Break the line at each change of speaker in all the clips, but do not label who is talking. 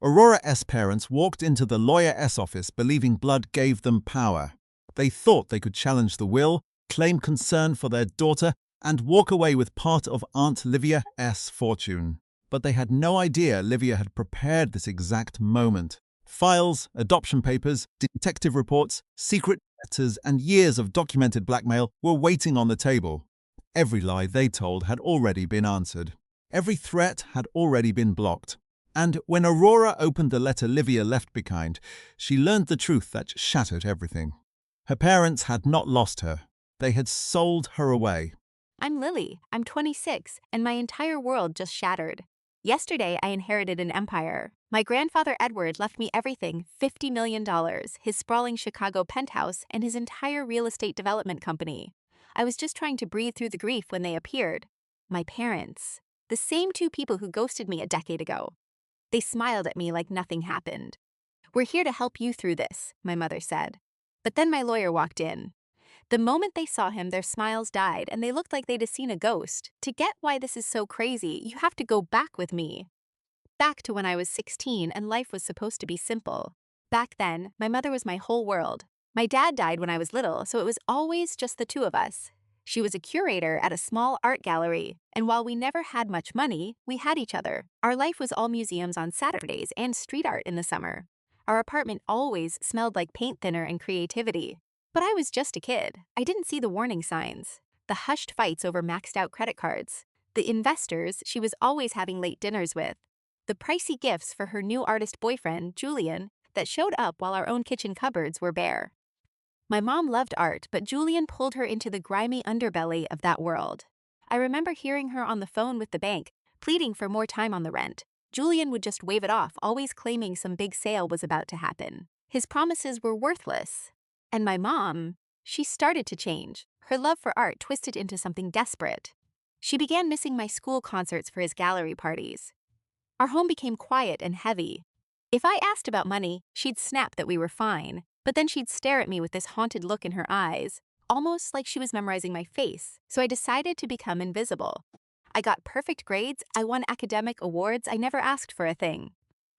Aurora S. parents walked into the Lawyer S. office believing blood gave them power. They thought they could challenge the will, claim concern for their daughter, and walk away with part of Aunt Livia S. fortune. But they had no idea Livia had prepared this exact moment. Files, adoption papers, detective reports, secret letters, and years of documented blackmail were waiting on the table. Every lie they told had already been answered. Every threat had already been blocked. And when Aurora opened the letter Livia left behind, she learned the truth that shattered everything. Her parents had not lost her. They had sold her away.
I'm Lily. I'm 26, and my entire world just shattered. Yesterday, I inherited an empire. My grandfather Edward left me everything, $50 million, his sprawling Chicago penthouse, and his entire real estate development company. I was just trying to breathe through the grief when they appeared. My parents. The same two people who ghosted me a decade ago. They smiled at me like nothing happened. "We're here to help you through this," my mother said. But then my lawyer walked in. The moment they saw him, their smiles died, and they looked like they'd seen a ghost. To get why this is so crazy, you have to go back with me. Back to when I was 16 and life was supposed to be simple. Back then, my mother was my whole world. My dad died when I was little, so it was always just the two of us. She was a curator at a small art gallery, and while we never had much money, we had each other. Our life was all museums on Saturdays and street art in the summer. Our apartment always smelled like paint thinner and creativity. But I was just a kid. I didn't see the warning signs. The hushed fights over maxed out credit cards. The investors she was always having late dinners with. The pricey gifts for her new artist boyfriend, Julian, that showed up while our own kitchen cupboards were bare. My mom loved art, but Julian pulled her into the grimy underbelly of that world. I remember hearing her on the phone with the bank, pleading for more time on the rent. Julian would just wave it off, always claiming some big sale was about to happen. His promises were worthless. And my mom, she started to change. Her love for art twisted into something desperate. She began missing my school concerts for his gallery parties. Our home became quiet and heavy. If I asked about money, she'd snap that we were fine, but then she'd stare at me with this haunted look in her eyes, almost like she was memorizing my face, so I decided to become invisible. I got perfect grades, I won academic awards, I never asked for a thing.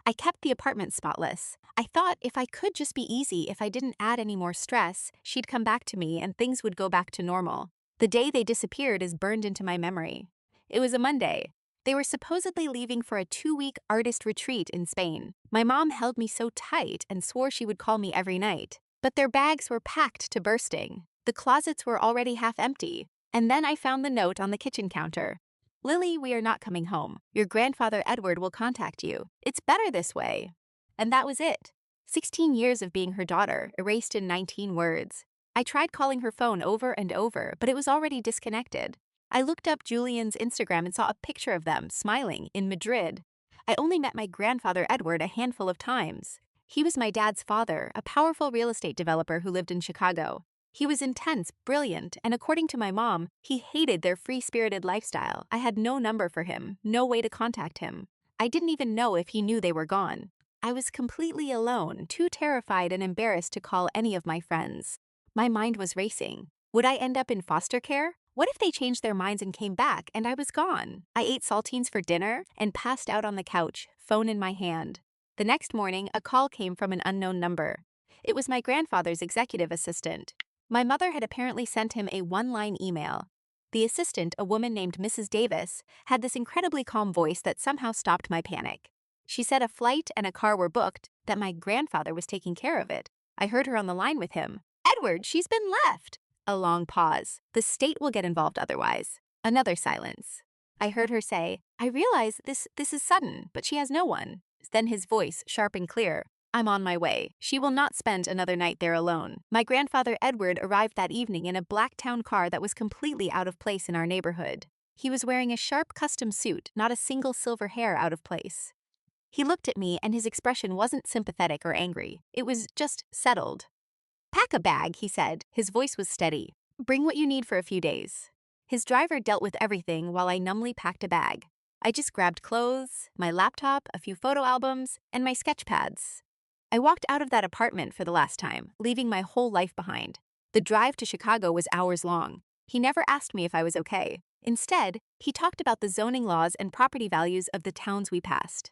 I kept the apartment spotless. I thought if I could just be easy, if I didn't add any more stress, she'd come back to me and things would go back to normal. The day they disappeared is burned into my memory. It was a Monday. They were supposedly leaving for a 2-week artist retreat in Spain. My mom held me so tight and swore she would call me every night. But their bags were packed to bursting. The closets were already half empty. And then I found the note on the kitchen counter. "Lily, we are not coming home. Your grandfather Edward will contact you. It's better this way." And that was it. 16 years of being her daughter, erased in 19 words. I tried calling her phone over and over, but it was already disconnected. I looked up Julian's Instagram and saw a picture of them, smiling, in Madrid. I only met my grandfather Edward a handful of times. He was my dad's father, a powerful real estate developer who lived in Chicago. He was intense, brilliant, and according to my mom, he hated their free-spirited lifestyle. I had no number for him, no way to contact him. I didn't even know if he knew they were gone. I was completely alone, too terrified and embarrassed to call any of my friends. My mind was racing. Would I end up in foster care? What if they changed their minds and came back and I was gone? I ate saltines for dinner and passed out on the couch, phone in my hand. The next morning, a call came from an unknown number. It was my grandfather's executive assistant. My mother had apparently sent him a one-line email. The assistant, a woman named Mrs. Davis, had this incredibly calm voice that somehow stopped my panic. She said a flight and a car were booked, that my grandfather was taking care of it. I heard her on the line with him. "Edward, she's been left." A long pause. "The state will get involved otherwise." Another silence. I heard her say, "I realize this is sudden, but she has no one." Then his voice, sharp and clear. "I'm on my way. She will not spend another night there alone." My grandfather Edward arrived that evening in a black town car that was completely out of place in our neighborhood. He was wearing a sharp custom suit, not a single silver hair out of place. He looked at me and his expression wasn't sympathetic or angry. It was just settled. "Pack a bag," he said. His voice was steady. "Bring what you need for a few days." His driver dealt with everything while I numbly packed a bag. I just grabbed clothes, my laptop, a few photo albums, and my sketch pads. I walked out of that apartment for the last time, leaving my whole life behind. The drive to Chicago was hours long. He never asked me if I was okay. Instead, he talked about the zoning laws and property values of the towns we passed.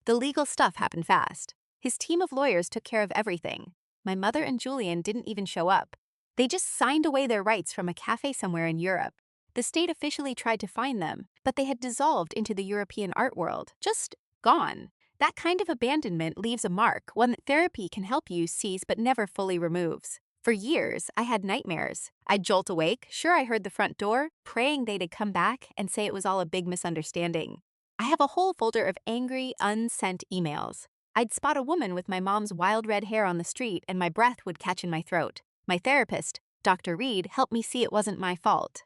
The legal stuff happened fast. His team of lawyers took care of everything. My mother and Julian didn't even show up. They just signed away their rights from a cafe somewhere in Europe. The state officially tried to find them, but they had dissolved into the European art world, just gone. That kind of abandonment leaves a mark, one that therapy can help you seize but never fully removes. For years, I had nightmares. I'd jolt awake, sure I heard the front door, praying they'd come back and say it was all a big misunderstanding. I have a whole folder of angry, unsent emails. I'd spot a woman with my mom's wild red hair on the street and my breath would catch in my throat. My therapist, Dr. Reed, helped me see it wasn't my fault.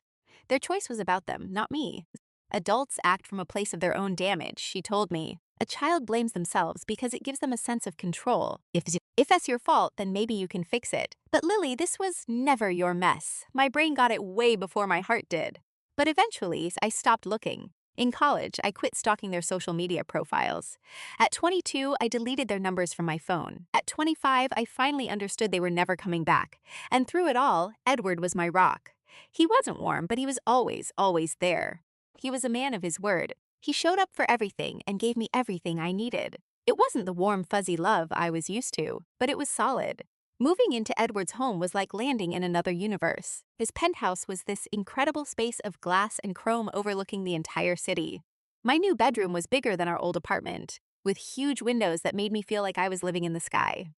Their choice was about them, not me. Adults act from a place of their own damage, she told me. A child blames themselves because it gives them a sense of control. If that's your fault, then maybe you can fix it. But Lily, this was never your mess. My brain got it way before my heart did. But eventually, I stopped looking. In college, I quit stalking their social media profiles. At 22, I deleted their numbers from my phone. At 25, I finally understood they were never coming back. And through it all, Edward was my rock. He wasn't warm, but he was always there. He was a man of his word. He showed up for everything and gave me everything I needed. It wasn't the warm, fuzzy love I was used to, but it was solid. Moving into Edward's home was like landing in another universe. His penthouse was this incredible space of glass and chrome overlooking the entire city. My new bedroom was bigger than our old apartment, with huge windows that made me feel like I was living in the sky.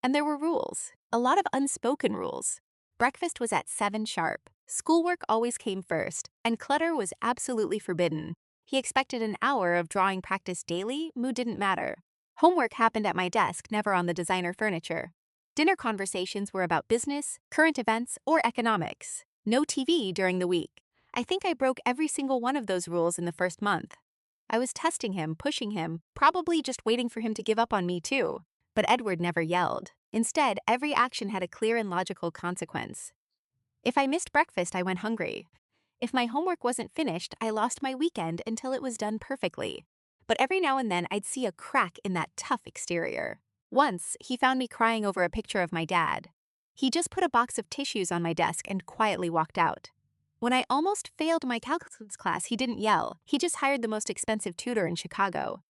And there were rules, a lot of unspoken rules. Breakfast was at 7 sharp. Schoolwork always came first, and clutter was absolutely forbidden. He expected an hour of drawing practice daily, mood didn't matter. Homework happened at my desk, never on the designer furniture. Dinner conversations were about business, current events, or economics. No TV during the week. I think I broke every single one of those rules in the first month. I was testing him, pushing him, probably just waiting for him to give up on me too. But Edward never yelled. Instead, every action had a clear and logical consequence. If I missed breakfast, I went hungry. If my homework wasn't finished, I lost my weekend until it was done perfectly. But every now and then, I'd see a crack in that tough exterior. Once, he found me crying over a picture of my dad. He just put a box of tissues on my desk and quietly walked out. When I almost failed my calculus class, he didn't yell. He just hired the most expensive tutor in Chicago.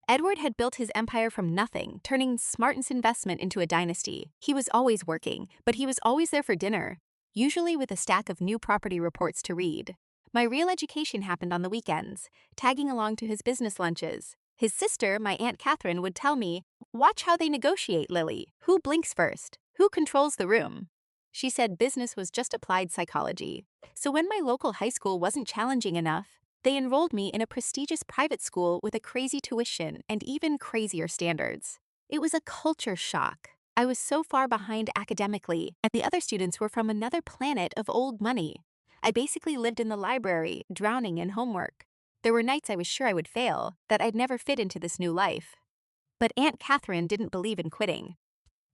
Edward had built his empire from nothing, turning Smart's investment into a dynasty. He was always working, but he was always there for dinner, usually with a stack of new property reports to read. My real education happened on the weekends, tagging along to his business lunches. His sister, my Aunt Catherine, would tell me, "Watch how they negotiate, Lily. Who blinks first? Who controls the room?" She said business was just applied psychology. So when my local high school wasn't challenging enough, they enrolled me in a prestigious private school with a crazy tuition and even crazier standards. It was a culture shock. I was so far behind academically, and the other students were from another planet of old money. I basically lived in the library, drowning in homework. There were nights I was sure I would fail, that I'd never fit into this new life. But Aunt Catherine didn't believe in quitting.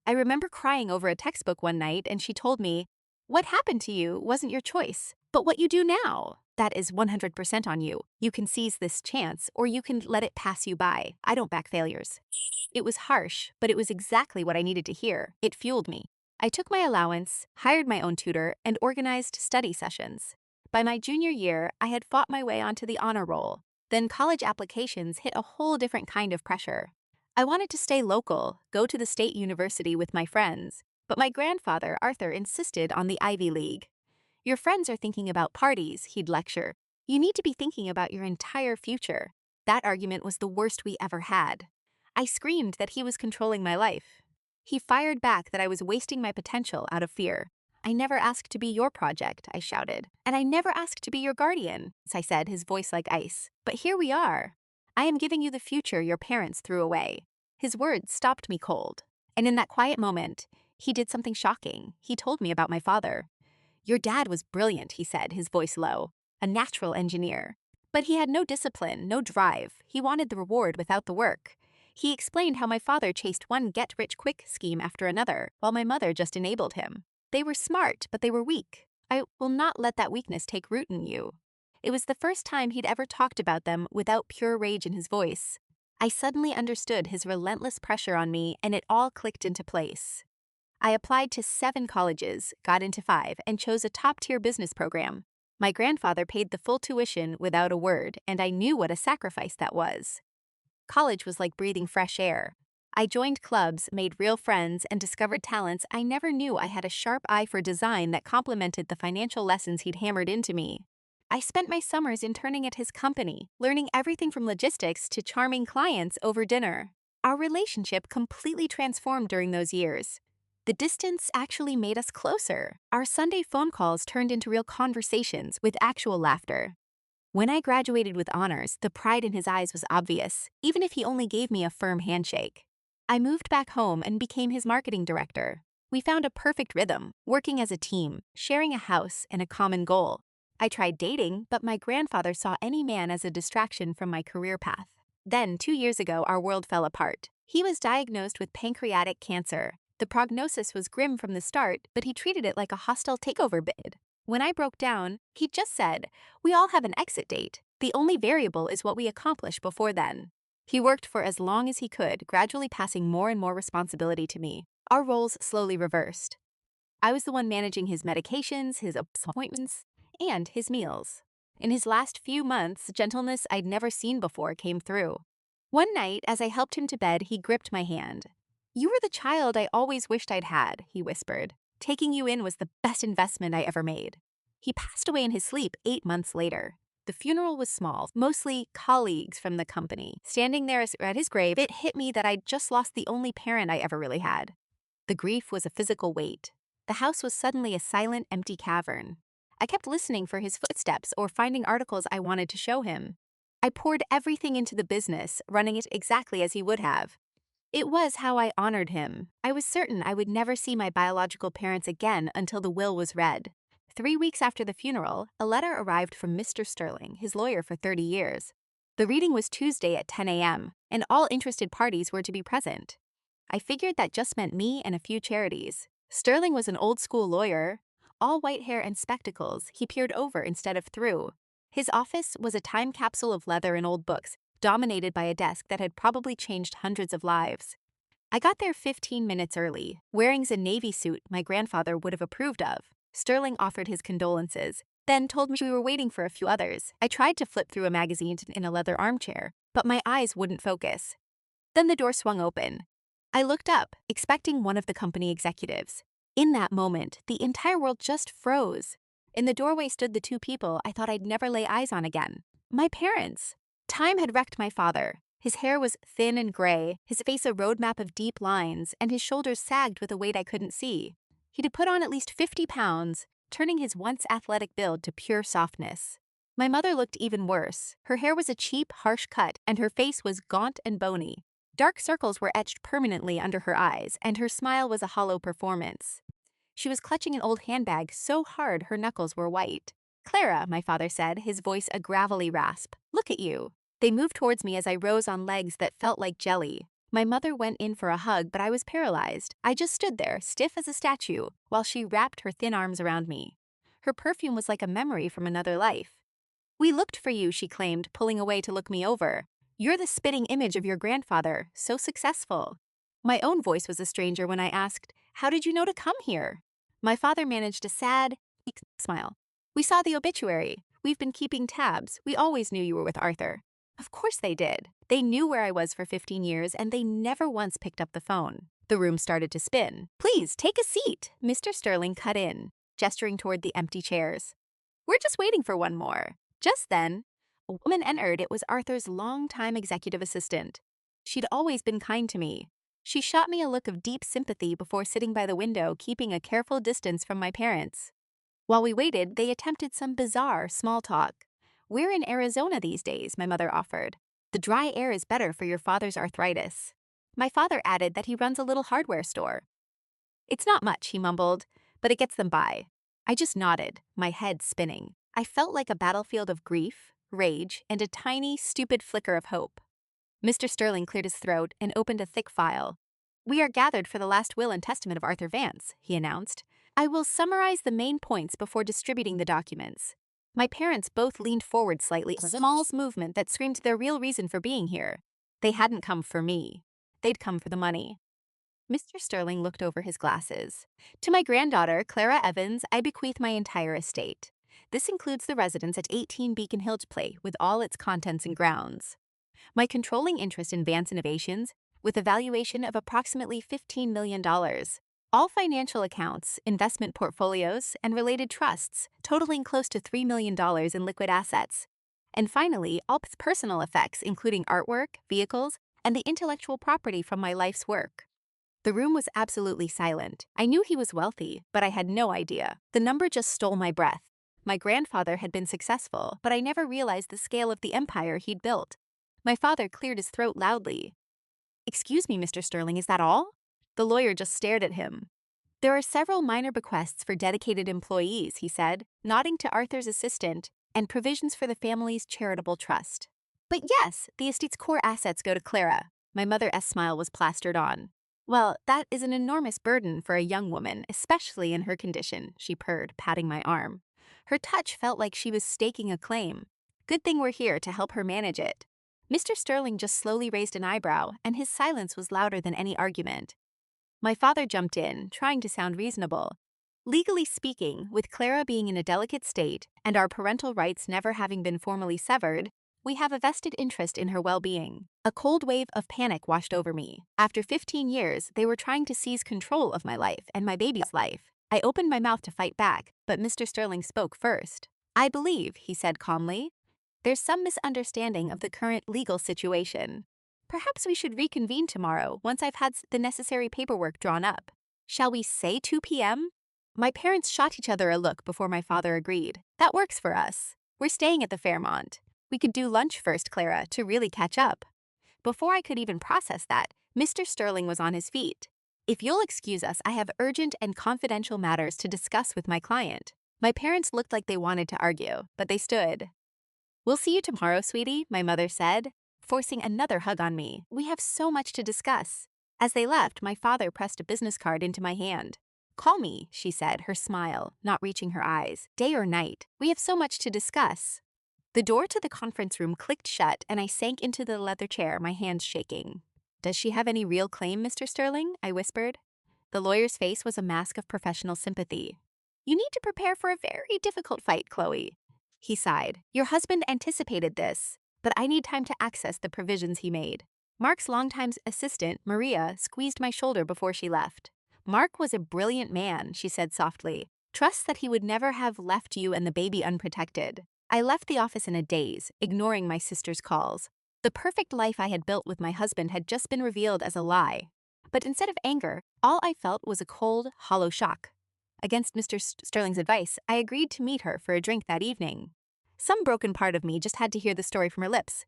I remember crying over a textbook one night, and she told me, "What happened to you wasn't your choice, but what you do now, that is 100% on you. You can seize this chance, or you can let it pass you by. I don't back failures." It was harsh, but it was exactly what I needed to hear. It fueled me. I took my allowance, hired my own tutor, and organized study sessions. By my junior year, I had fought my way onto the honor roll. Then college applications hit a whole different kind of pressure. I wanted to stay local, go to the state university with my friends, but my grandfather, Arthur, insisted on the Ivy League. "Your friends are thinking about parties," he'd lecture. "You need to be thinking about your entire future." That argument was the worst we ever had. I screamed that he was controlling my life. He fired back that I was wasting my potential out of fear. "I never asked to be your project," I shouted. "And I never asked to be your guardian," I said, his voice like ice. "But here we are. I am giving you the future your parents threw away." His words stopped me cold. And in that quiet moment, he did something shocking. He told me about my father. "Your dad was brilliant," he said, his voice low. "A natural engineer. But he had no discipline, no drive. He wanted the reward without the work." He explained how my father chased one get-rich-quick scheme after another, while my mother just enabled him. They were smart, but they were weak. "I will not let that weakness take root in you." It was the first time he'd ever talked about them without pure rage in his voice. I suddenly understood his relentless pressure on me, and it all clicked into place. I applied to 7 colleges, got into 5, and chose a top-tier business program. My grandfather paid the full tuition without a word, and I knew what a sacrifice that was. College was like breathing fresh air. I joined clubs, made real friends, and discovered talents I never knew I had a sharp eye for design that complemented the financial lessons he'd hammered into me. I spent my summers interning at his company, learning everything from logistics to charming clients over dinner. Our relationship completely transformed during those years. The distance actually made us closer. Our Sunday phone calls turned into real conversations with actual laughter. When I graduated with honors, the pride in his eyes was obvious, even if he only gave me a firm handshake. I moved back home and became his marketing director. We found a perfect rhythm, working as a team, sharing a house and a common goal. I tried dating, but my grandfather saw any man as a distraction from my career path. Then, 2 years ago, our world fell apart. He was diagnosed with pancreatic cancer. The prognosis was grim from the start, but he treated it like a hostile takeover bid. When I broke down, he just said, "We all have an exit date. The only variable is what we accomplish before then." He worked for as long as he could, gradually passing more and more responsibility to me. Our roles slowly reversed. I was the one managing his medications, his appointments, and his meals. In his last few months, gentleness I'd never seen before came through. One night, as I helped him to bed, he gripped my hand. "You were the child I always wished I'd had," he whispered. "Taking you in was the best investment I ever made." He passed away in his sleep 8 months later. The funeral was small, mostly colleagues from the company. Standing there at his grave, it hit me that I'd just lost the only parent I ever really had. The grief was a physical weight. The house was suddenly a silent, empty cavern. I kept listening for his footsteps or finding articles I wanted to show him. I poured everything into the business, running it exactly as he would have. It was how I honored him. I was certain I would never see my biological parents again until the will was read. 3 weeks after the funeral, a letter arrived from Mr. Sterling, his lawyer for 30 years. The reading was Tuesday at 10 a.m., and all interested parties were to be present. I figured that just meant me and a few charities. Sterling was an old-school lawyer. All white hair and spectacles, he peered over instead of through. His office was a time capsule of leather and old books, dominated by a desk that had probably changed hundreds of lives. I got there 15 minutes early, wearing a navy suit my grandfather would have approved of. Sterling offered his condolences, then told me we were waiting for a few others. I tried to flip through a magazine in a leather armchair, but my eyes wouldn't focus. Then the door swung open. I looked up, expecting one of the company executives. In that moment, the entire world just froze. In the doorway stood the two people I thought I'd never lay eyes on again. My parents. Time had wrecked my father. His hair was thin and gray, his face a roadmap of deep lines, and his shoulders sagged with a weight I couldn't see. He'd put on at least 50 pounds, turning his once athletic build to pure softness. My mother looked even worse. Her hair was a cheap, harsh cut, and her face was gaunt and bony. Dark circles were etched permanently under her eyes, and her smile was a hollow performance. She was clutching an old handbag so hard her knuckles were white. "Clara," my father said, his voice a gravelly rasp. "Look at you." They moved towards me as I rose on legs that felt like jelly. My mother went in for a hug, but I was paralyzed. I just stood there, stiff as a statue, while she wrapped her thin arms around me. Her perfume was like a memory from another life. "We looked for you," she claimed, pulling away to look me over. "You're the spitting image of your grandfather, so successful." My own voice was a stranger when I asked, "How did you know to come here?" My father managed a sad smile. "We saw the obituary. We've been keeping tabs. We always knew you were with Arthur." Of course they did. They knew where I was for 15 years, and they never once picked up the phone. The room started to spin. "Please, take a seat," Mr. Sterling cut in, gesturing toward the empty chairs. "We're just waiting for one more." Just then, a woman entered. It was Arthur's longtime executive assistant. She'd always been kind to me. She shot me a look of deep sympathy before sitting by the window, keeping a careful distance from my parents. While we waited, they attempted some bizarre small talk. "We're in Arizona these days," my mother offered. "The dry air is better for your father's arthritis." My father added that he runs a little hardware store. "It's not much," he mumbled, "but it gets them by." I just nodded, my head spinning. I felt like a battlefield of grief, rage, and a tiny, stupid flicker of hope. Mr. Sterling cleared his throat and opened a thick file. "We are gathered for the last will and testament of Arthur Vance," he announced. "I will summarize the main points before distributing the documents." My parents both leaned forward slightly, a small movement that screamed their real reason for being here. They hadn't come for me. They'd come for the money. Mr. Sterling looked over his glasses. "To my granddaughter, Clara Evans, I bequeath my entire estate. This includes the residence at 18 Beacon Hill Place with all its contents and grounds." My controlling interest in Vance Innovations, with a valuation of approximately $15 million. All financial accounts, investment portfolios, and related trusts, totaling close to $3 million in liquid assets. And finally, all personal effects, including artwork, vehicles, and the intellectual property from my life's work. The room was absolutely silent. I knew he was wealthy, but I had no idea. The number just stole my breath. My grandfather had been successful, but I never realized the scale of the empire he'd built. My father cleared his throat loudly. "Excuse me, Mr. Sterling, is that all?" The lawyer just stared at him. "There are several minor bequests for dedicated employees," he said, nodding to Arthur's assistant, "and provisions for the family's charitable trust. But yes, the estate's core assets go to Clara." My mother's smile was plastered on. "Well, that is an enormous burden for a young woman, especially in her condition," she purred, patting my arm. Her touch felt like she was staking a claim. "Good thing we're here to help her manage it." Mr. Sterling just slowly raised an eyebrow, and his silence was louder than any argument. My father jumped in, trying to sound reasonable. "Legally speaking, with Clara being in a delicate state and our parental rights never having been formally severed, we have a vested interest in her well-being." A cold wave of panic washed over me. After 15 years, they were trying to seize control of my life and my baby's life. I opened my mouth to fight back, but Mr. Sterling spoke first. "I believe," he said calmly, "there's some misunderstanding of the current legal situation. Perhaps we should reconvene tomorrow once I've had the necessary paperwork drawn up. Shall we say 2 p.m.? My parents shot each other a look before my father agreed. "That works for us. We're staying at the Fairmont. We could do lunch first, Clara, to really catch up." Before I could even process that, Mr. Sterling was on his feet. "If you'll excuse us, I have urgent and confidential matters to discuss with my client." My parents looked like they wanted to argue, but they stood. "We'll see you tomorrow, sweetie," my mother said, forcing another hug on me. "We have so much to discuss." As they left, my father pressed a business card into my hand. "Call me," she said, her smile not reaching her eyes. "Day or night. We have so much to discuss." The door to the conference room clicked shut, and I sank into the leather chair, my hands shaking. "Does she have any real claim, Mr. Sterling?" I whispered. The lawyer's face was a mask of professional sympathy. "You need to prepare for a very difficult fight, Chloe." He sighed. "Your husband anticipated this, but I need time to access the provisions he made." Mark's longtime assistant, Maria, squeezed my shoulder before she left. "Mark was a brilliant man," she said softly. "Trust that he would never have left you and the baby unprotected." I left the office in a daze, ignoring my sister's calls. The perfect life I had built with my husband had just been revealed as a lie. But instead of anger, all I felt was a cold, hollow shock. Against Mr. Sterling's advice, I agreed to meet her for a drink that evening. Some broken part of me just had to hear the story from her lips.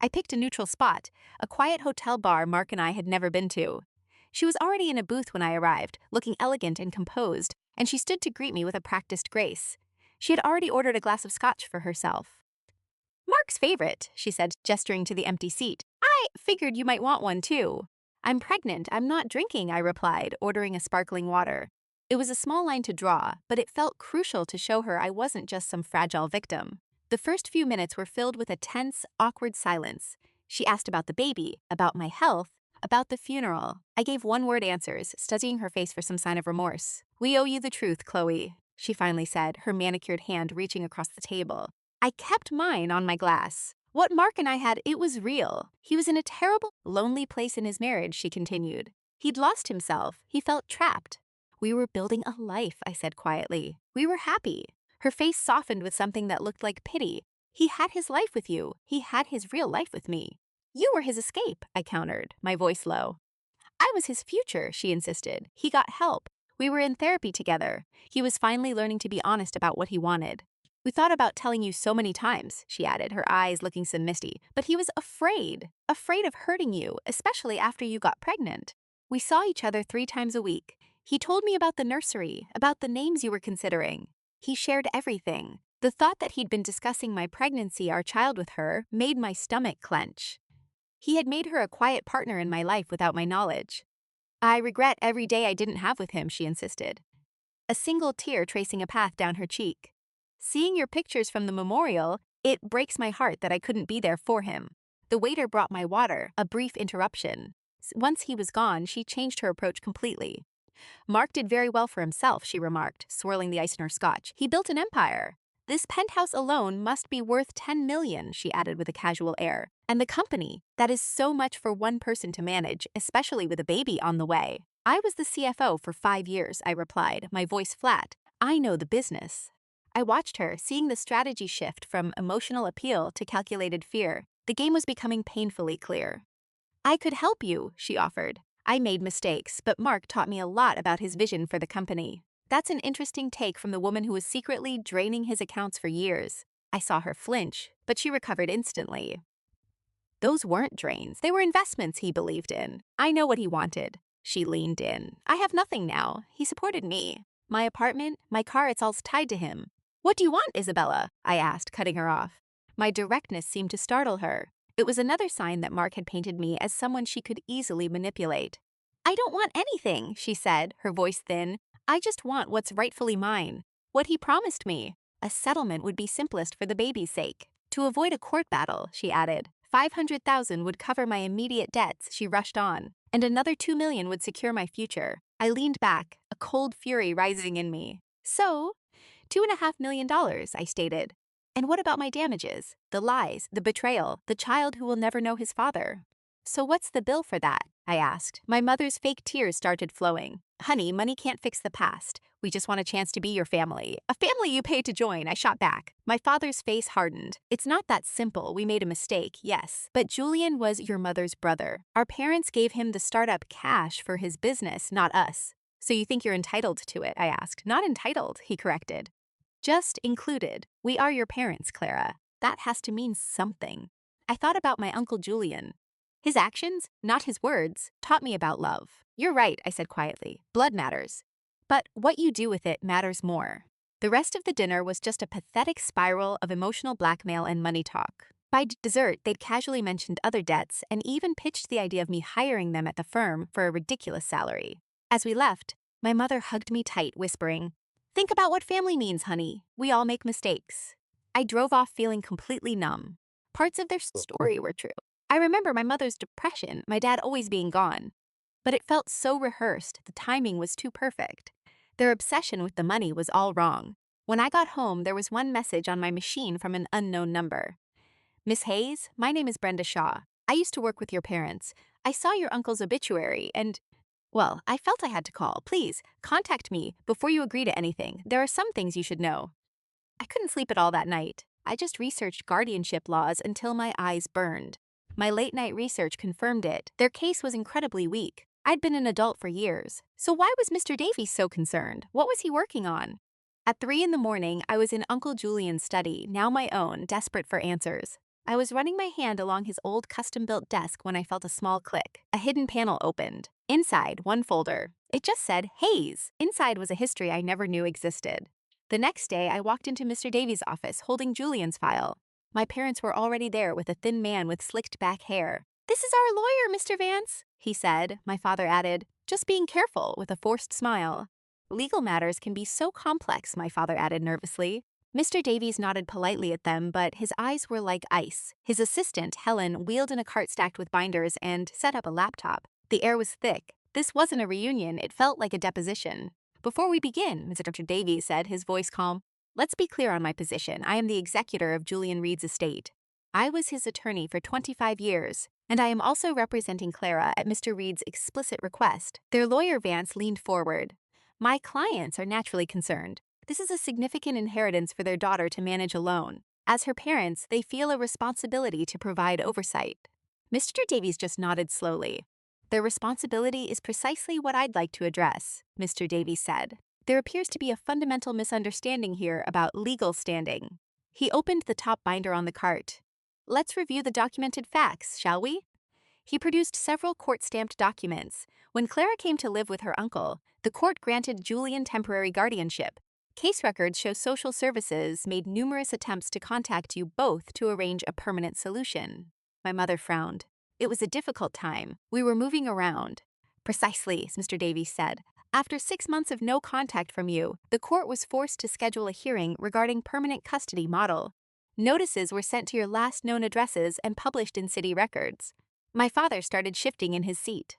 I picked a neutral spot, a quiet hotel bar Mark and I had never been to. She was already in a booth when I arrived, looking elegant and composed, and she stood to greet me with a practiced grace. She had already ordered a glass of scotch for herself. "Mark's favorite," she said, gesturing to the empty seat. "I figured you might want one too." "I'm pregnant, I'm not drinking," I replied, ordering a sparkling water. It was a small line to draw, but it felt crucial to show her I wasn't just some fragile victim. The first few minutes were filled with a tense, awkward silence. She asked about the baby, about my health, about the funeral. I gave one-word answers, studying her face for some sign of remorse. "We owe you the truth, Chloe," she finally said, her manicured hand reaching across the table. I kept mine on my glass. "What Mark and I had, it was real. He was in a terrible, lonely place in his marriage," she continued. "He'd lost himself. He felt trapped. We were building a life," I said quietly. "We were happy." Her face softened with something that looked like pity. "He had his life with you. He had his real life with me." "You were his escape," I countered, my voice low. "I was his future," she insisted. "He got help. We were in therapy together. He was finally learning to be honest about what he wanted." "We thought about telling you so many times," she added, her eyes looking some misty, "but he was afraid of hurting you, especially after you got pregnant. We saw each other 3 times a week. He told me about the nursery, about the names you were considering. He shared everything. The thought that he'd been discussing my pregnancy, our child with her, made my stomach clench. He had made her a quiet partner in my life without my knowledge. I regret every day I didn't have with him," she insisted, a single tear tracing a path down her cheek. "Seeing your pictures from the memorial, it breaks my heart that I couldn't be there for him." The waiter brought my water, a brief interruption. Once he was gone, she changed her approach completely. "Mark did very well for himself," she remarked, swirling the ice in her scotch. "He built an empire. This penthouse alone must be worth $10 million," she added with a casual air. And the company, that is so much for one person to manage, especially with a baby on the way. I was the CFO for 5 years, I replied, my voice flat. I know the business. I watched her, seeing the strategy shift from emotional appeal to calculated fear. The game was becoming painfully clear. I could help you, she offered. I made mistakes, but Mark taught me a lot about his vision for the company. That's an interesting take from the woman who was secretly draining his accounts for years. I saw her flinch, but she recovered instantly. Those weren't drains, they were investments he believed in. I know what he wanted. She leaned in. I have nothing now. He supported me. My apartment, my car, it's all tied to him. What do you want, Isabella? I asked, cutting her off. My directness seemed to startle her. It was another sign that Mark had painted me as someone she could easily manipulate. I don't want anything, she said, her voice thin. I just want what's rightfully mine. What he promised me. A settlement would be simplest for the baby's sake. To avoid a court battle, she added. 500,000 would cover my immediate debts, she rushed on, and another 2 million would secure my future. I leaned back, a cold fury rising in me. So, $2.5 million, I stated. And what about my damages? The lies, the betrayal, the child who will never know his father? So what's the bill for that? I asked. My mother's fake tears started flowing. Honey, money can't fix the past. We just want a chance to be your family. A family you paid to join, I shot back. My father's face hardened. It's not that simple. We made a mistake, yes. But Julian was your mother's brother. Our parents gave him the startup cash for his business, not us. So you think you're entitled to it? I asked. Not entitled, he corrected. Just included. We are your parents, Clara. That has to mean something. I thought about my Uncle Julian. His actions, not his words, taught me about love. You're right, I said quietly. Blood matters. But what you do with it matters more. The rest of the dinner was just a pathetic spiral of emotional blackmail and money talk. By dessert, they'd casually mentioned other debts and even pitched the idea of me hiring them at the firm for a ridiculous salary. As we left, my mother hugged me tight, whispering, Think about what family means, honey. We all make mistakes. I drove off feeling completely numb. Parts of their story were true. I remember my mother's depression, my dad always being gone. But it felt so rehearsed, the timing was too perfect. Their obsession with the money was all wrong. When I got home, there was one message on my machine from an unknown number. Miss Hayes, my name is Brenda Shaw. I used to work with your parents. I saw your uncle's obituary and, well, I felt I had to call. Please, contact me before you agree to anything. There are some things you should know. I couldn't sleep at all that night. I just researched guardianship laws until my eyes burned. My late-night research confirmed it. Their case was incredibly weak. I'd been an adult for years. So why was Mr. Davies so concerned? What was he working on? At 3 in the morning, I was in Uncle Julian's study, now my own, desperate for answers. I was running my hand along his old custom-built desk when I felt a small click. A hidden panel opened. Inside, one folder. It just said, Hayes. Inside was a history I never knew existed. The next day, I walked into Mr. Davies' office holding Julian's file. My parents were already there with a thin man with slicked back hair. This is our lawyer, Mr. Vance, he said. My father added, just being careful, with a forced smile. Legal matters can be so complex, my father added nervously. Mr. Davies nodded politely at them, but his eyes were like ice. His assistant, Helen, wheeled in a cart stacked with binders and set up a laptop. The air was thick. This wasn't a reunion, it felt like a deposition. Before we begin, Mr. Davies said, his voice calm, let's be clear on my position. I am the executor of Julian Reed's estate. I was his attorney for 25 years, and I am also representing Clara at Mr. Reed's explicit request. Their lawyer Vance leaned forward. My clients are naturally concerned. This is a significant inheritance for their daughter to manage alone. As her parents, they feel a responsibility to provide oversight. Mr. Davies just nodded slowly. Their responsibility is precisely what I'd like to address, Mr. Davies said. There appears to be a fundamental misunderstanding here about legal standing. He opened the top binder on the cart. Let's review the documented facts, shall we? He produced several court-stamped documents. When Clara came to live with her uncle, the court granted Julian temporary guardianship. Case records show social services made numerous attempts to contact you both to arrange a permanent solution. My mother frowned. It was a difficult time. We were moving around. Precisely, Mr. Davies said. After 6 months of no contact from you, the court was forced to schedule a hearing regarding permanent custody model. Notices were sent to your last known addresses and published in city records. My father started shifting in his seat.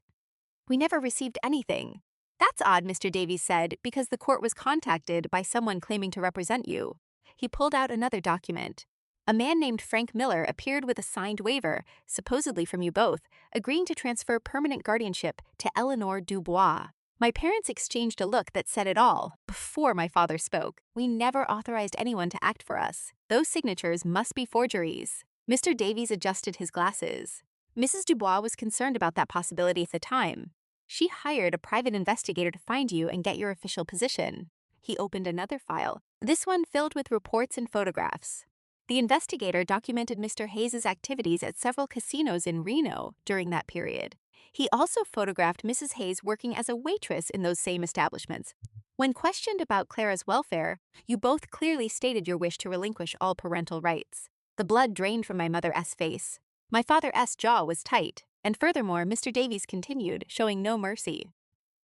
We never received anything. That's odd, Mr. Davies said, because the court was contacted by someone claiming to represent you. He pulled out another document. A man named Frank Miller appeared with a signed waiver, supposedly from you both, agreeing to transfer permanent guardianship to Eleanor Dubois. My parents exchanged a look that said it all before my father spoke. We never authorized anyone to act for us. Those signatures must be forgeries. Mr. Davies adjusted his glasses. Mrs. Dubois was concerned about that possibility at the time. She hired a private investigator to find you and get your official position. He opened another file, this one filled with reports and photographs. The investigator documented Mr. Hayes' activities at several casinos in Reno during that period. He also photographed Mrs. Hayes working as a waitress in those same establishments. When questioned about Clara's welfare, you both clearly stated your wish to relinquish all parental rights. The blood drained from my Mother S. face. My Father S. jaw was tight, and furthermore, Mr. Davies continued, showing no mercy.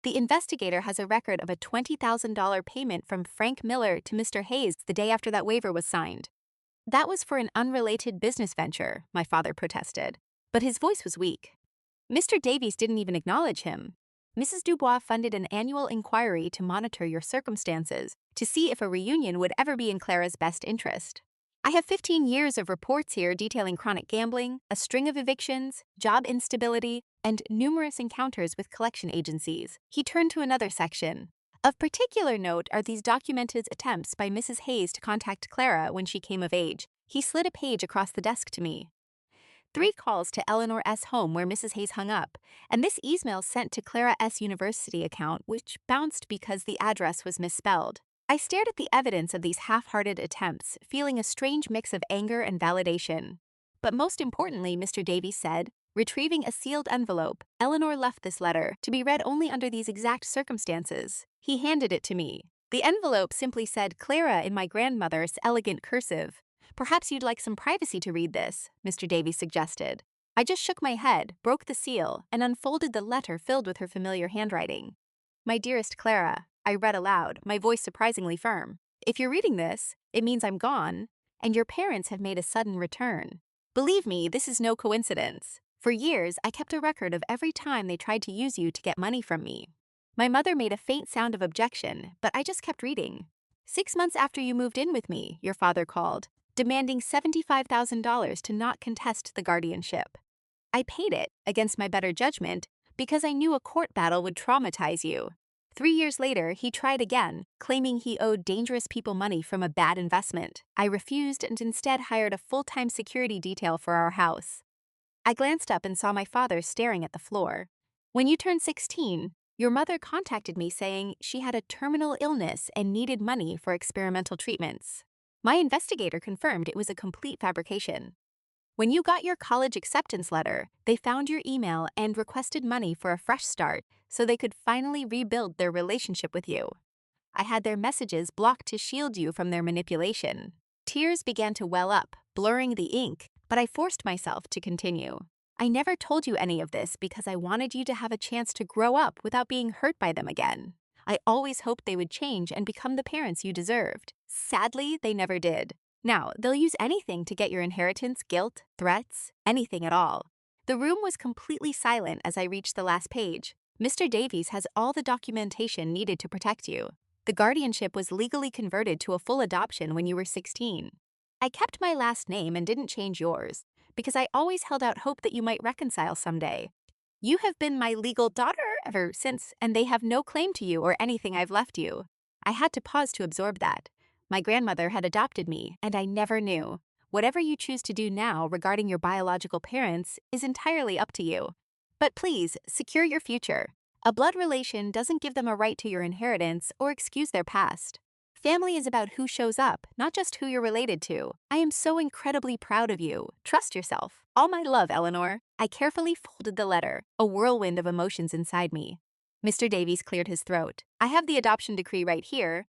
The investigator has a record of a $20,000 payment from Frank Miller to Mr. Hayes the day after that waiver was signed. That was for an unrelated business venture, my father protested, but his voice was weak. Mr. Davies didn't even acknowledge him. Mrs. Dubois funded an annual inquiry to monitor your circumstances, to see if a reunion would ever be in Clara's best interest. I have 15 years of reports here detailing chronic gambling, a string of evictions, job instability, and numerous encounters with collection agencies. He turned to another section. Of particular note are these documented attempts by Mrs. Hayes to contact Clara when she came of age. He slid a page across the desk to me. 3 calls to Eleanor S. home where Mrs. Hayes hung up, and this email sent to Clara S. University account, which bounced because the address was misspelled. I stared at the evidence of these half-hearted attempts, feeling a strange mix of anger and validation. But most importantly, Mr. Davies said, retrieving a sealed envelope, Eleanor left this letter to be read only under these exact circumstances. He handed it to me. The envelope simply said Clara in my grandmother's elegant cursive. Perhaps you'd like some privacy to read this, Mr. Davies suggested. I just shook my head, broke the seal, and unfolded the letter filled with her familiar handwriting. My dearest Clara, I read aloud, my voice surprisingly firm. If you're reading this, it means I'm gone, and your parents have made a sudden return. Believe me, this is no coincidence. For years, I kept a record of every time they tried to use you to get money from me. My mother made a faint sound of objection, but I just kept reading. 6 months after you moved in with me, your father called, demanding $75,000 to not contest the guardianship. I paid it, against my better judgment, because I knew a court battle would traumatize you. 3 years later, he tried again, claiming he owed dangerous people money from a bad investment. I refused and instead hired a full-time security detail for our house. I glanced up and saw my father staring at the floor. When you turned 16, your mother contacted me saying she had a terminal illness and needed money for experimental treatments. My investigator confirmed it was a complete fabrication. When you got your college acceptance letter, they found your email and requested money for a fresh start so they could finally rebuild their relationship with you. I had their messages blocked to shield you from their manipulation. Tears began to well up, blurring the ink, but I forced myself to continue. I never told you any of this because I wanted you to have a chance to grow up without being hurt by them again. I always hoped they would change and become the parents you deserved. Sadly, they never did. Now, they'll use anything to get your inheritance, guilt, threats, anything at all. The room was completely silent as I reached the last page. Mr. Davies has all the documentation needed to protect you. The guardianship was legally converted to a full adoption when you were 16. I kept my last name and didn't change yours, because I always held out hope that you might reconcile someday. You have been my legal daughter ever since, and they have no claim to you or anything I've left you. I had to pause to absorb that. My grandmother had adopted me, and I never knew. Whatever you choose to do now regarding your biological parents is entirely up to you. But please, secure your future. A blood relation doesn't give them a right to your inheritance or excuse their past. Family is about who shows up, not just who you're related to. I am so incredibly proud of you. Trust yourself. All my love, Eleanor. I carefully folded the letter, a whirlwind of emotions inside me. Mr. Davies cleared his throat. I have the adoption decree right here,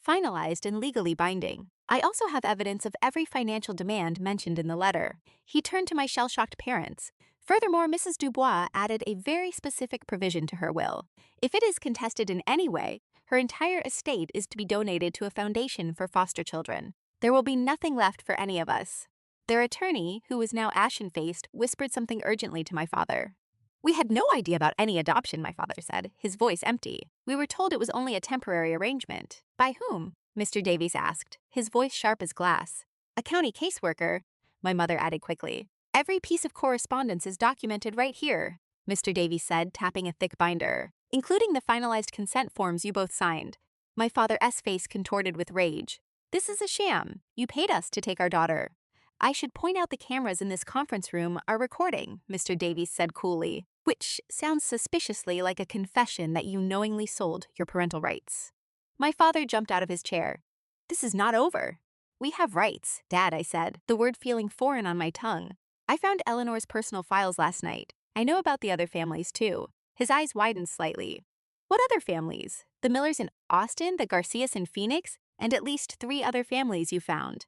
finalized and legally binding. I also have evidence of every financial demand mentioned in the letter. He turned to my shell-shocked parents. Furthermore, Mrs. Dubois added a very specific provision to her will. If it is contested in any way, her entire estate is to be donated to a foundation for foster children. There will be nothing left for any of us. Their attorney, who was now ashen-faced, whispered something urgently to my father. We had no idea about any adoption, my father said, his voice empty. We were told it was only a temporary arrangement. By whom? Mr. Davies asked, his voice sharp as glass. A county caseworker, my mother added quickly. Every piece of correspondence is documented right here, Mr. Davies said, tapping a thick binder, including the finalized consent forms you both signed. My father's face contorted with rage. This is a sham. You paid us to take our daughter. I should point out the cameras in this conference room are recording, Mr. Davies said coolly, which sounds suspiciously like a confession that you knowingly sold your parental rights. My father jumped out of his chair. This is not over. We have rights, Dad, I said, the word feeling foreign on my tongue. I found Eleanor's personal files last night. I know about the other families, too. His eyes widened slightly. What other families? The Millers in Austin, the Garcias in Phoenix, and at least 3 other families you found.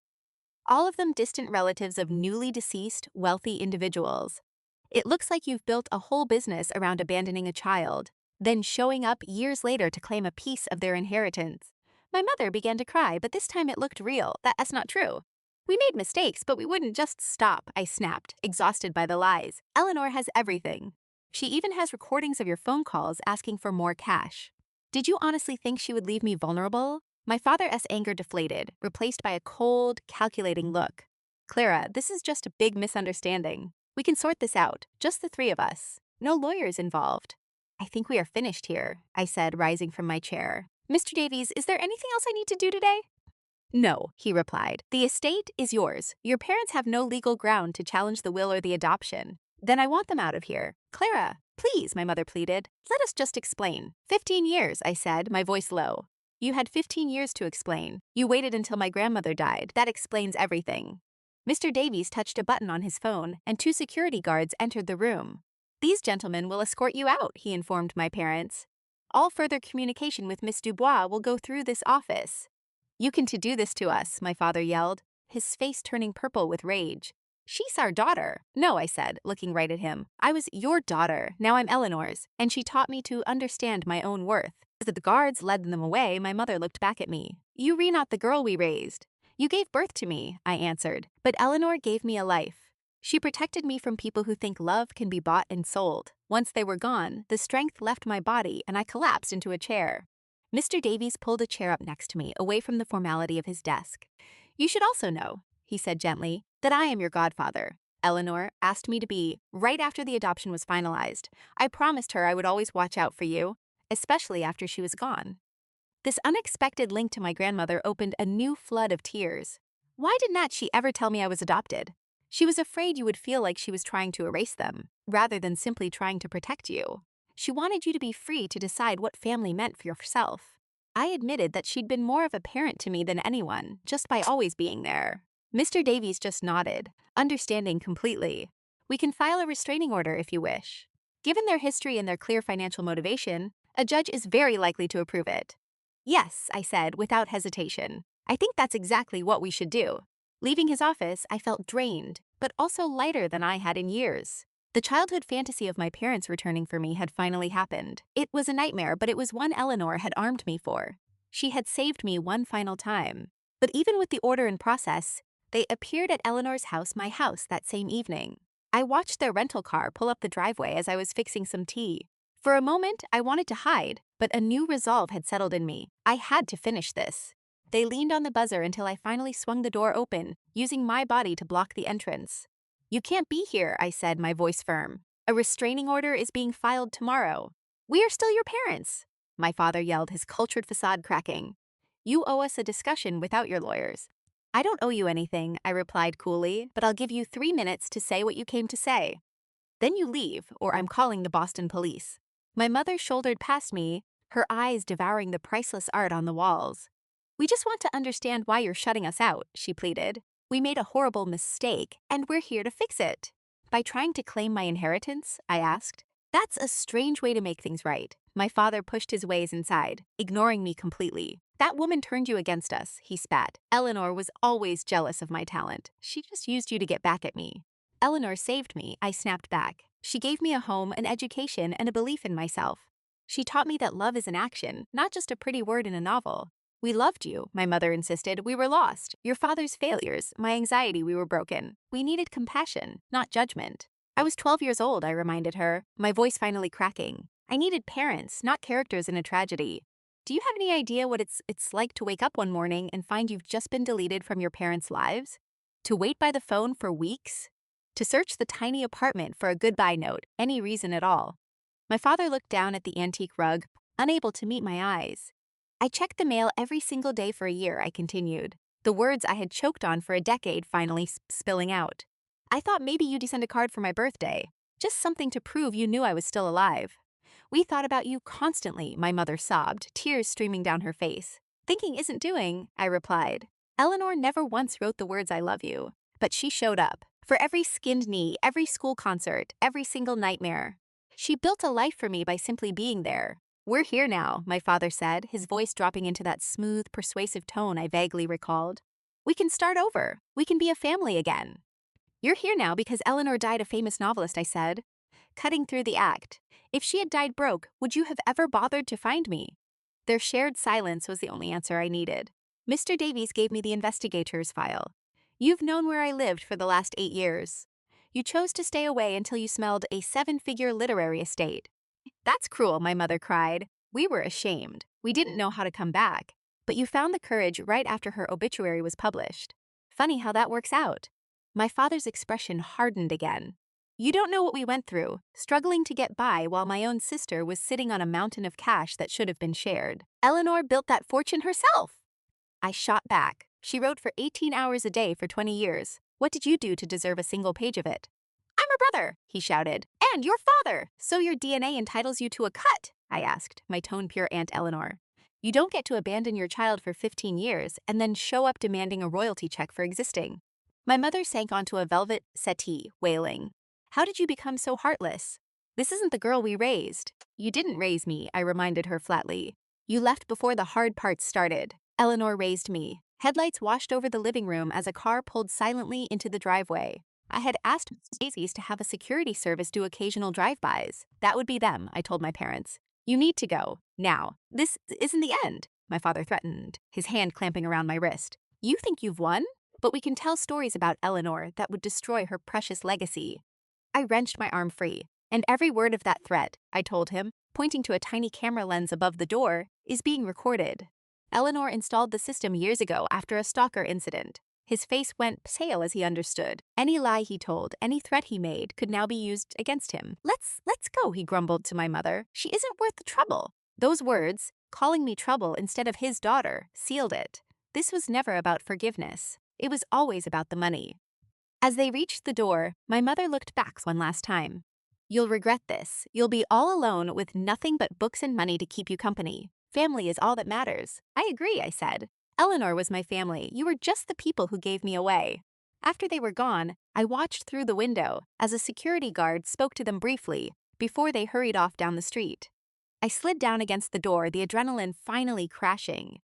All of them distant relatives of newly deceased, wealthy individuals. It looks like you've built a whole business around abandoning a child, then showing up years later to claim a piece of their inheritance. My mother began to cry, but this time it looked real. That's not true. We made mistakes, but we wouldn't just stop, I snapped, exhausted by the lies. Eleanor has everything. She even has recordings of your phone calls asking for more cash. Did you honestly think she would leave me vulnerable? My father's anger deflated, replaced by a cold, calculating look. Clara, this is just a big misunderstanding. We can sort this out, just the 3 of us. No lawyers involved. I think we are finished here, I said, rising from my chair. Mr. Davies, is there anything else I need to do today? No, he replied. The estate is yours. Your parents have no legal ground to challenge the will or the adoption. Then I want them out of here. Clara, please, my mother pleaded. Let us just explain. 15 years, I said, my voice low. You had 15 years to explain. You waited until my grandmother died. That explains everything. Mr. Davies touched a button on his phone, and 2 security guards entered the room. These gentlemen will escort you out, he informed my parents. All further communication with Miss Dubois will go through this office. You can do this to us, my father yelled, his face turning purple with rage. She's our daughter. No, I said, looking right at him. I was your daughter, now I'm Eleanor's, and she taught me to understand my own worth. As the guards led them away, my mother looked back at me. You re not the girl we raised. You gave birth to me, I answered, but Eleanor gave me a life. She protected me from people who think love can be bought and sold. Once they were gone, the strength left my body and I collapsed into a chair. Mr. Davies pulled a chair up next to me, away from the formality of his desk. You should also know, he said gently, that I am your godfather. Eleanor asked me to be, right after the adoption was finalized. I promised her I would always watch out for you, especially after she was gone. This unexpected link to my grandmother opened a new flood of tears. Why did not she ever tell me I was adopted? She was afraid you would feel like she was trying to erase them, rather than simply trying to protect you. She wanted you to be free to decide what family meant for yourself. I admitted that she'd been more of a parent to me than anyone, just by always being there. Mr. Davies just nodded, understanding completely. We can file a restraining order if you wish. Given their history and their clear financial motivation, a judge is very likely to approve it. Yes, I said without hesitation. I think that's exactly what we should do. Leaving his office, I felt drained, but also lighter than I had in years. The childhood fantasy of my parents returning for me had finally happened. It was a nightmare, but it was one Eleanor had armed me for. She had saved me one final time. But even with the order in process, they appeared at Eleanor's house, my house, that same evening. I watched their rental car pull up the driveway as I was fixing some tea. For a moment, I wanted to hide, but a new resolve had settled in me. I had to finish this. They leaned on the buzzer until I finally swung the door open, using my body to block the entrance. You can't be here, I said, my voice firm. A restraining order is being filed tomorrow. We are still your parents, my father yelled, his cultured facade cracking. You owe us a discussion without your lawyers. I don't owe you anything, I replied coolly, but I'll give you 3 minutes to say what you came to say. Then you leave, or I'm calling the Boston police. My mother shouldered past me, her eyes devouring the priceless art on the walls. We just want to understand why you're shutting us out, she pleaded. We made a horrible mistake, and we're here to fix it. By trying to claim my inheritance, I asked. That's a strange way to make things right. My father pushed his ways inside, ignoring me completely. That woman turned you against us, he spat. Eleanor was always jealous of my talent. She just used you to get back at me. Eleanor saved me, I snapped back. She gave me a home, an education, and a belief in myself. She taught me that love is an action, not just a pretty word in a novel. We loved you, my mother insisted. We were lost. Your father's failures, my anxiety, we were broken. We needed compassion, not judgment. I was 12 years old, I reminded her, my voice finally cracking. I needed parents, not characters in a tragedy. Do you have any idea what it's like to wake up one morning and find you've just been deleted from your parents' lives? To wait by the phone for weeks? To search the tiny apartment for a goodbye note, any reason at all? My father looked down at the antique rug, unable to meet my eyes. I checked the mail every single day for a year, I continued, the words I had choked on for a decade finally spilling out. I thought maybe you'd send a card for my birthday, just something to prove you knew I was still alive. We thought about you constantly, my mother sobbed, tears streaming down her face. Thinking isn't doing, I replied. Eleanor never once wrote the words I love you, but she showed up. For every skinned knee, every school concert, every single nightmare. She built a life for me by simply being there. We're here now, my father said, his voice dropping into that smooth, persuasive tone I vaguely recalled. We can start over. We can be a family again. You're here now because Eleanor died a famous novelist, I said. Cutting through the act. If she had died broke, would you have ever bothered to find me? Their shared silence was the only answer I needed. Mr. Davies gave me the investigator's file. You've known where I lived for the last 8 years. You chose to stay away until you smelled a 7-figure literary estate. That's cruel, my mother cried. We were ashamed. We didn't know how to come back. But you found the courage right after her obituary was published. Funny how that works out. My father's expression hardened again. You don't know what we went through, struggling to get by while my own sister was sitting on a mountain of cash that should have been shared. Eleanor built that fortune herself. I shot back. She wrote for 18 hours a day for 20 years. What did you do to deserve a single page of it? I'm her brother, he shouted. And your father. So your DNA entitles you to a cut, I asked, my tone pure Aunt Eleanor. You don't get to abandon your child for 15 years and then show up demanding a royalty check for existing. My mother sank onto a velvet settee, wailing. How did you become so heartless? This isn't the girl we raised. You didn't raise me, I reminded her flatly. You left before the hard parts started. Eleanor raised me. Headlights washed over the living room as a car pulled silently into the driveway. I had asked Daisies to have a security service do occasional drive-bys. That would be them, I told my parents. You need to go. Now. This isn't the end, my father threatened, his hand clamping around my wrist. You think you've won? But we can tell stories about Eleanor that would destroy her precious legacy. I wrenched my arm free, and every word of that threat, I told him, pointing to a tiny camera lens above the door, is being recorded. Eleanor installed the system years ago after a stalker incident. His face went pale as he understood. Any lie he told, any threat he made, could now be used against him. Let's go, he grumbled to my mother. She isn't worth the trouble. Those words, calling me trouble instead of his daughter, sealed it. This was never about forgiveness. It was always about the money. As they reached the door, my mother looked back one last time. You'll regret this. You'll be all alone with nothing but books and money to keep you company. Family is all that matters. I agree, I said. Eleanor was my family. You were just the people who gave me away. After they were gone, I watched through the window as a security guard spoke to them briefly before they hurried off down the street. I slid down against the door, the adrenaline finally crashing.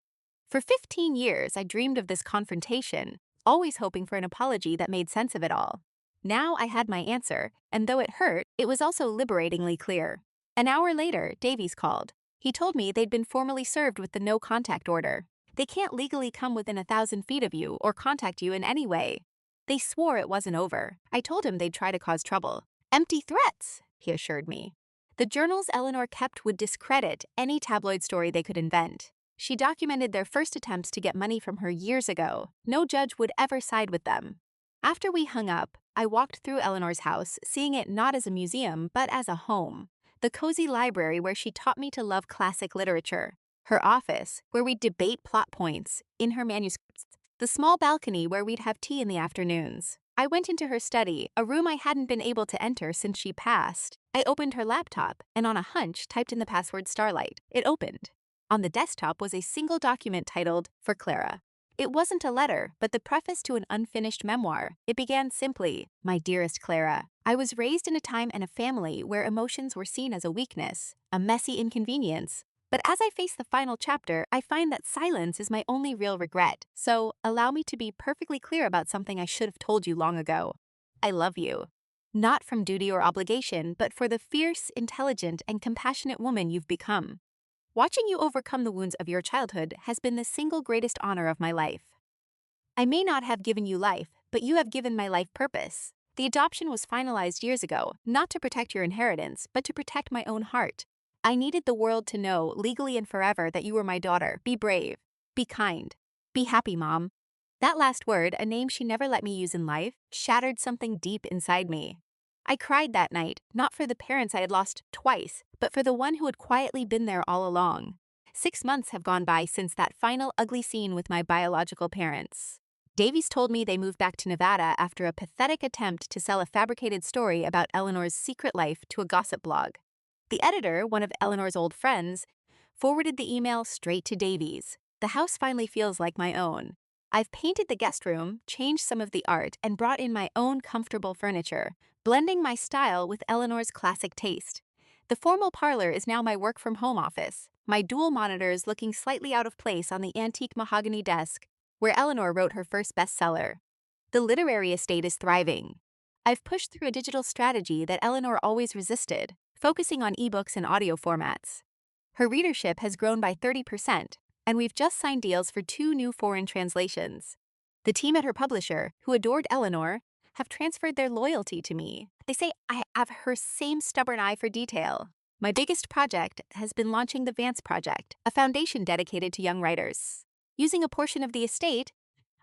For 15 years, I dreamed of this confrontation, always hoping for an apology that made sense of it all. Now I had my answer, and though it hurt, it was also liberatingly clear. An hour later, Davies called. He told me they'd been formally served with the no-contact order. They can't legally come within 1,000 feet of you or contact you in any way. They swore it wasn't over. I told him they'd try to cause trouble. Empty threats, he assured me. The journals Eleanor kept would discredit any tabloid story they could invent. She documented their first attempts to get money from her years ago. No judge would ever side with them. After we hung up, I walked through Eleanor's house, seeing it not as a museum, but as a home. The cozy library where she taught me to love classic literature. Her office, where we'd debate plot points in her manuscripts. The small balcony where we'd have tea in the afternoons. I went into her study, a room I hadn't been able to enter since she passed. I opened her laptop and on a hunch typed in the password Starlight. It opened. On the desktop was a single document titled, For Clara. It wasn't a letter, but the preface to an unfinished memoir. It began simply, My dearest Clara, I was raised in a time and a family where emotions were seen as a weakness, a messy inconvenience. But as I face the final chapter, I find that silence is my only real regret. So, allow me to be perfectly clear about something I should have told you long ago. I love you. Not from duty or obligation, but for the fierce, intelligent, and compassionate woman you've become. Watching you overcome the wounds of your childhood has been the single greatest honor of my life. I may not have given you life, but you have given my life purpose. The adoption was finalized years ago, not to protect your inheritance, but to protect my own heart. I needed the world to know, legally and forever, that you were my daughter. Be brave. Be kind. Be happy, Mom. That last word, a name she never let me use in life, shattered something deep inside me. I cried that night, not for the parents I had lost twice, but for the one who had quietly been there all along. 6 months have gone by since that final ugly scene with my biological parents. Davies told me they moved back to Nevada after a pathetic attempt to sell a fabricated story about Eleanor's secret life to a gossip blog. The editor, one of Eleanor's old friends, forwarded the email straight to Davies. The house finally feels like my own. I've painted the guest room, changed some of the art, and brought in my own comfortable furniture, blending my style with Eleanor's classic taste. The formal parlor is now my work-from-home office, my dual monitors looking slightly out of place on the antique mahogany desk where Eleanor wrote her first bestseller. The literary estate is thriving. I've pushed through a digital strategy that Eleanor always resisted, focusing on ebooks and audio formats. Her readership has grown by 30%, and we've just signed deals for 2 new foreign translations. The team at her publisher, who adored Eleanor, have transferred their loyalty to me. They say I have her same stubborn eye for detail. My biggest project has been launching the Vance Project, a foundation dedicated to young writers. Using a portion of the estate,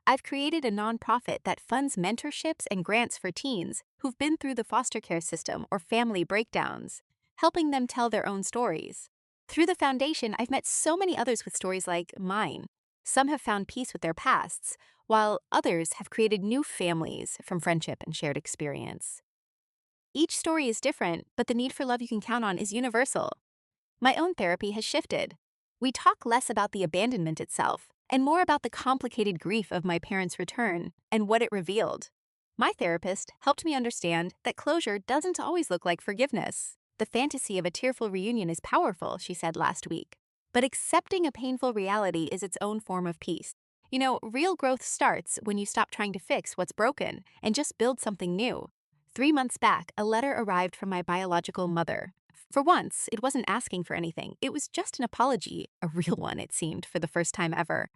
I've created a nonprofit that funds mentorships and grants for teens who've been through the foster care system or family breakdowns, helping them tell their own stories. Through the foundation, I've met so many others with stories like mine. Some have found peace with their pasts, while others have created new families from friendship and shared experience. Each story is different, but the need for love you can count on is universal. My own therapy has shifted. We talk less about the abandonment itself and more about the complicated grief of my parents' return and what it revealed. My therapist helped me understand that closure doesn't always look like forgiveness. The fantasy of a tearful reunion is powerful, she said last week. But accepting a painful reality is its own form of peace. You know, real growth starts when you stop trying to fix what's broken and just build something new. 3 months back, a letter arrived from my biological mother. For once, it wasn't asking for anything. It was just an apology, a real one, it seemed, for the first time ever.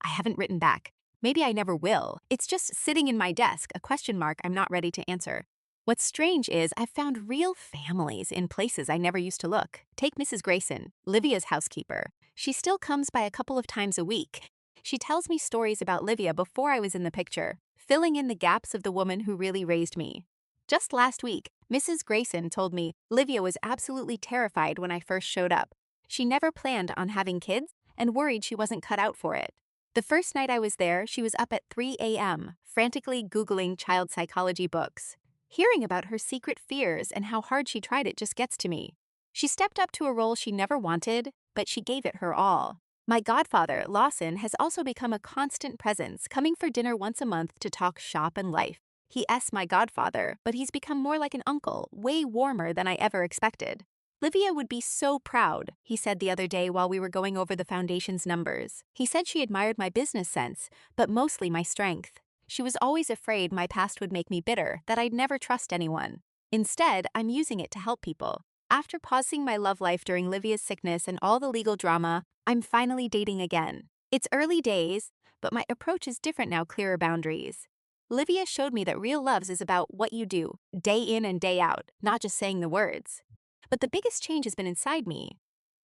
I haven't written back. Maybe I never will. It's just sitting in my desk, a question mark I'm not ready to answer. What's strange is I've found real families in places I never used to look. Take Mrs. Grayson, Livia's housekeeper. She still comes by a couple of times a week. She tells me stories about Livia before I was in the picture, filling in the gaps of the woman who really raised me. Just last week, Mrs. Grayson told me Livia was absolutely terrified when I first showed up. She never planned on having kids and worried she wasn't cut out for it. The first night I was there, she was up at 3 a.m., frantically Googling child psychology books. Hearing about her secret fears and how hard she tried it just gets to me. She stepped up to a role she never wanted, but she gave it her all. My godfather, Lawson, has also become a constant presence, coming for dinner once a month to talk shop and life. He's my godfather, but he's become more like an uncle, way warmer than I ever expected. Livia would be so proud, he said the other day while we were going over the foundation's numbers. He said she admired my business sense, but mostly my strength. She was always afraid my past would make me bitter, that I'd never trust anyone. Instead, I'm using it to help people. After pausing my love life during Livia's sickness and all the legal drama, I'm finally dating again. It's early days, but my approach is different now, clearer boundaries. Livia showed me that real love is about what you do, day in and day out, not just saying the words. But the biggest change has been inside me.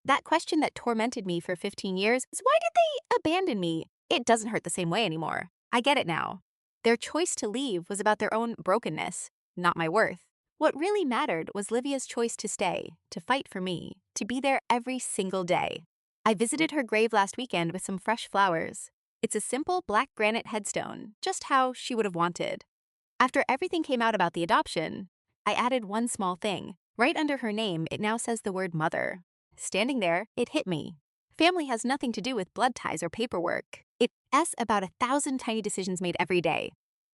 That question that tormented me for 15 years is, why did they abandon me? It doesn't hurt the same way anymore. I get it now. Their choice to leave was about their own brokenness, not my worth. What really mattered was Livia's choice to stay, to fight for me, to be there every single day. I visited her grave last weekend with some fresh flowers. It's a simple black granite headstone, just how she would have wanted. After everything came out about the adoption, I added one small thing. Right under her name, it now says the word mother. Standing there, it hit me. Family has nothing to do with blood ties or paperwork. It's about 1,000 tiny decisions made every day.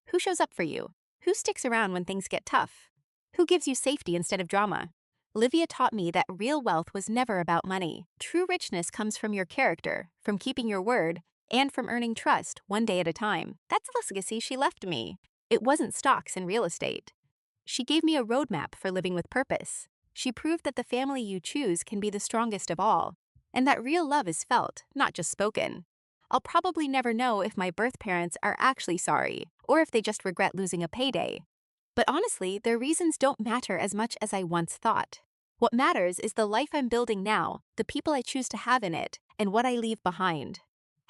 Who shows up for you? Who sticks around when things get tough? Who gives you safety instead of drama? Livia taught me that real wealth was never about money. True richness comes from your character, from keeping your word, and from earning trust one day at a time. That's the legacy she left me. It wasn't stocks and real estate. She gave me a roadmap for living with purpose. She proved that the family you choose can be the strongest of all, and that real love is felt, not just spoken. I'll probably never know if my birth parents are actually sorry, or if they just regret losing a payday. But honestly, their reasons don't matter as much as I once thought. What matters is the life I'm building now, the people I choose to have in it, and what I leave behind.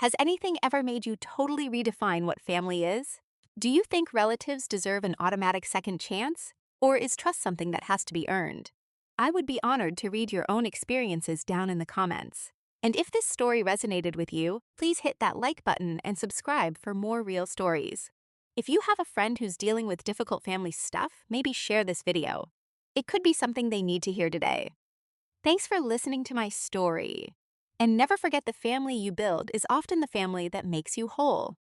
Has anything ever made you totally redefine what family is? Do you think relatives deserve an automatic second chance? Or is trust something that has to be earned? I would be honored to read your own experiences down in the comments. And if this story resonated with you, please hit that like button and subscribe for more real stories. If you have a friend who's dealing with difficult family stuff, maybe share this video. It could be something they need to hear today. Thanks for listening to my story. And never forget, the family you build is often the family that makes you whole.